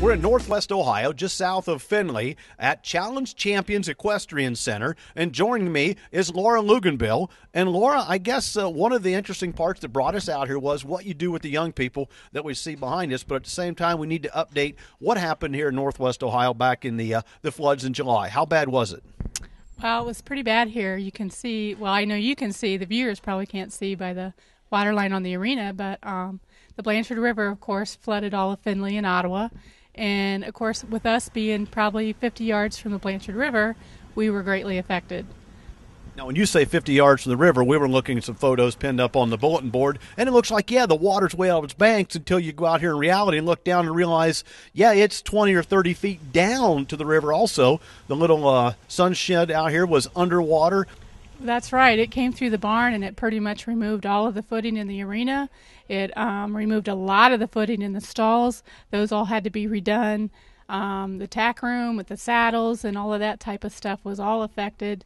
We're in Northwest Ohio, just south of Findlay, at Challenged Champions Equestrian Center, and joining me is Laura Luganbill. And Laura, I guess one of the interesting parts that brought us out here was what you do with the young people that we see behind us, but at the same time we need to update what happened here in Northwest Ohio back in the floods in July. How bad was it? Well, it was pretty bad here. You can see, well, I know you can see, the viewers probably can't see by the water line on the arena, but the Blanchard River, of course, flooded all of Findlay and Ottawa. And, of course, with us being probably 50 yards from the Blanchard River, we were greatly affected. Now, when you say 50 yards from the river, we were looking at some photos pinned up on the bulletin board, and it looks like, yeah, the water's way out of its banks until you go out here in reality and look down and realize, yeah, it's 20 or 30 feet down to the river also. The little sun shed out here was underwater. That's right. It came through the barn, and it pretty much removed all of the footing in the arena. It removed a lot of the footing in the stalls. Those all had to be redone. The tack room with the saddles and all of that type of stuff was all affected.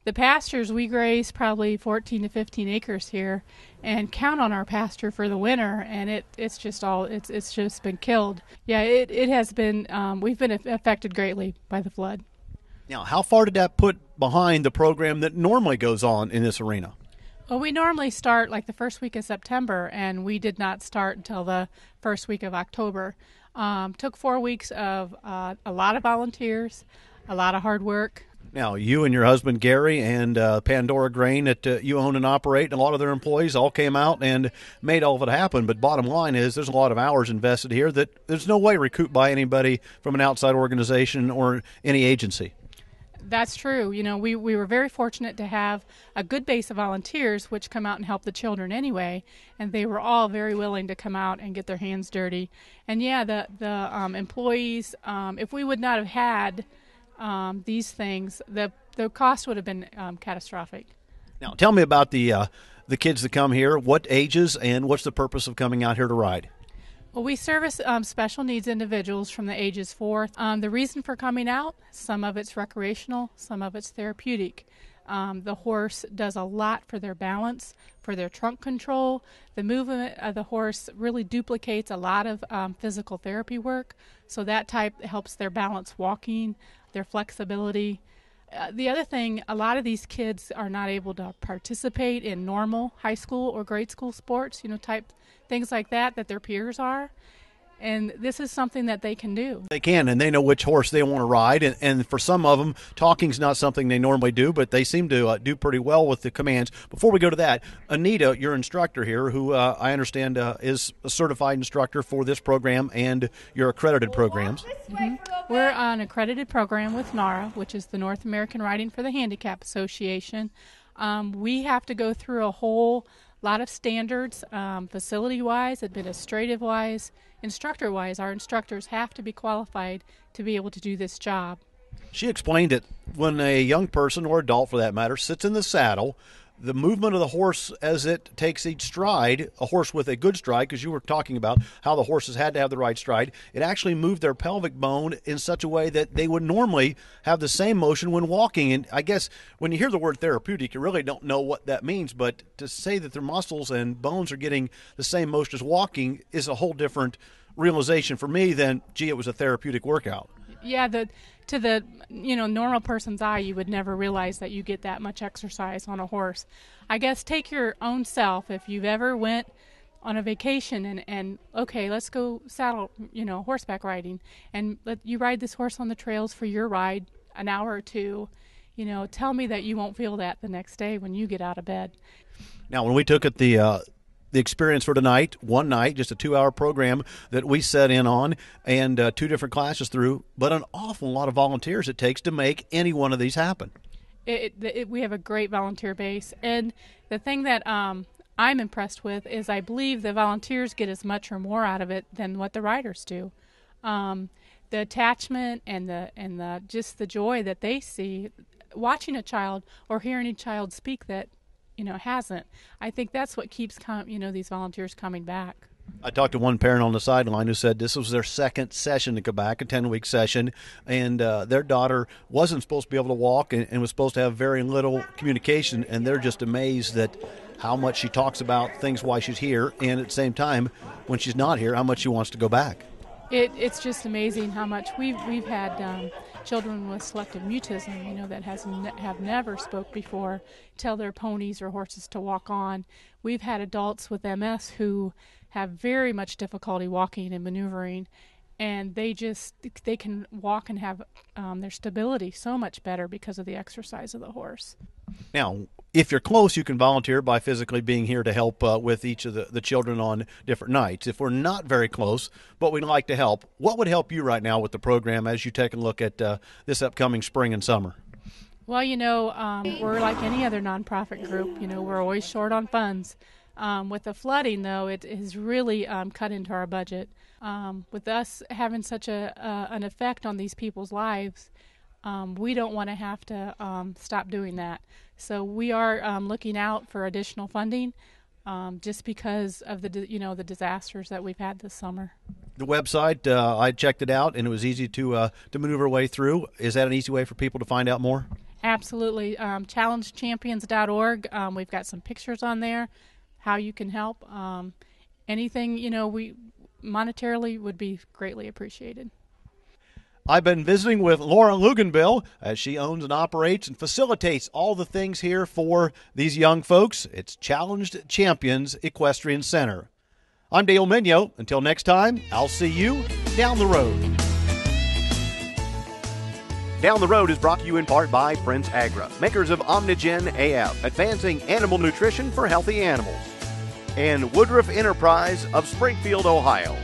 The pastures, we graze probably 14 to 15 acres here and count on our pasture for the winter, and it's just been killed. Yeah, it has been, we've been affected greatly by the flood. Now, how far did that put behind the program that normally goes on in this arena? Well, we normally start like the first week of September, and we did not start until the first week of October. Took 4 weeks of a lot of volunteers, a lot of hard work. Now, you and your husband, Gary, and Pandora Grain that you own and operate, and a lot of their employees all came out and made all of it happen. But bottom line is there's a lot of hours invested here that there's no way recouped by anybody from an outside organization or any agency. That's true. You know, we were very fortunate to have a good base of volunteers which come out and help the children anyway, and they were all very willing to come out and get their hands dirty. And yeah, the employees, if we would not have had these things, the cost would have been catastrophic. Now, tell me about the kids that come here. What ages and what's the purpose of coming out here to ride? Well, we service special needs individuals from the ages 4. The reason for coming out, some of it's recreational, some of it's therapeutic. The horse does a lot for their balance, for their trunk control. The movement of the horse really duplicates a lot of physical therapy work, so that type helps their balance walking, their flexibility. The other thing, a lot of these kids are not able to participate in normal high school or grade school sports, type things like that their peers are. And this is something that they can do. They can, and they know which horse they want to ride. And for some of them, talking's not something they normally do, but they seem to do pretty well with the commands. Before we go to that, Anita, your instructor here, who I understand is a certified instructor for this program and your accredited programs. Mm-hmm. We're an accredited program with NARA, which is the North American Riding for the Handicap Association. We have to go through a whole lot of standards, facility-wise, administrative-wise, instructor-wise. Our instructors have to be qualified to be able to do this job. She explained that when a young person, or adult for that matter, sits in the saddle, the movement of the horse as it takes each stride, a horse with a good stride, because you were talking about how the horses had to have the right stride, it actually moved their pelvic bone in such a way that they would normally have the same motion when walking. And I guess when you hear the word therapeutic, you really don't know what that means, but to say that their muscles and bones are getting the same motion as walking is a whole different realization for me than, gee, it was a therapeutic workout. Yeah, to the normal person's eye, you would never realize that you get that much exercise on a horse. I guess take your own self. If you've ever went on a vacation and okay, let's go saddle, horseback riding, and you ride this horse on the trails for your ride an hour or two, tell me that you won't feel that the next day when you get out of bed. Now, when we took it the experience for tonight, one night, just a 2-hour program that we set in on and 2 different classes through, but an awful lot of volunteers it takes to make any one of these happen. We have a great volunteer base, and the thing that I'm impressed with is I believe the volunteers get as much or more out of it than what the riders do. The attachment and the just the joy that they see watching a child or hearing a child speak that hasn't. I think that's what keeps these volunteers coming back. I talked to one parent on the sideline who said this was their second session to go back, a 10-week session, and their daughter wasn't supposed to be able to walk and was supposed to have very little communication, and they're just amazed that how much she talks about things why she's here, and at the same time, when she's not here, how much she wants to go back. It's just amazing how much we've had children with selective mutism, that have never spoke before, tell their ponies or horses to walk on. We've had adults with MS who have very much difficulty walking and maneuvering, and they can walk and have their stability so much better because of the exercise of the horse. Now, if you're close, you can volunteer by physically being here to help with each of the children on different nights. If we're not very close, but we'd like to help, what would help you right now with the program as you take a look at this upcoming spring and summer? Well, we're like any other nonprofit group. We're always short on funds. With the flooding, though, it has really cut into our budget. With us having such an effect on these people's lives, we don't want to have to stop doing that. So we are looking out for additional funding, just because of the disasters that we've had this summer. The website, I checked it out, and it was easy to maneuver way through. Is that an easy way for people to find out more? Absolutely. ChallengeChampions.org. We've got some pictures on there, how you can help. Anything, we monetarily would be greatly appreciated. I've been visiting with Laura Luganville as she owns and operates and facilitates all the things here for these young folks. It's Challenged Champions Equestrian Center. I'm Dale Minyo. Until next time, I'll see you down the road. Down the Road is brought to you in part by Prince Agra, makers of Omnigen AF, advancing animal nutrition for healthy animals, and Woodruff Enterprise of Springfield, Ohio.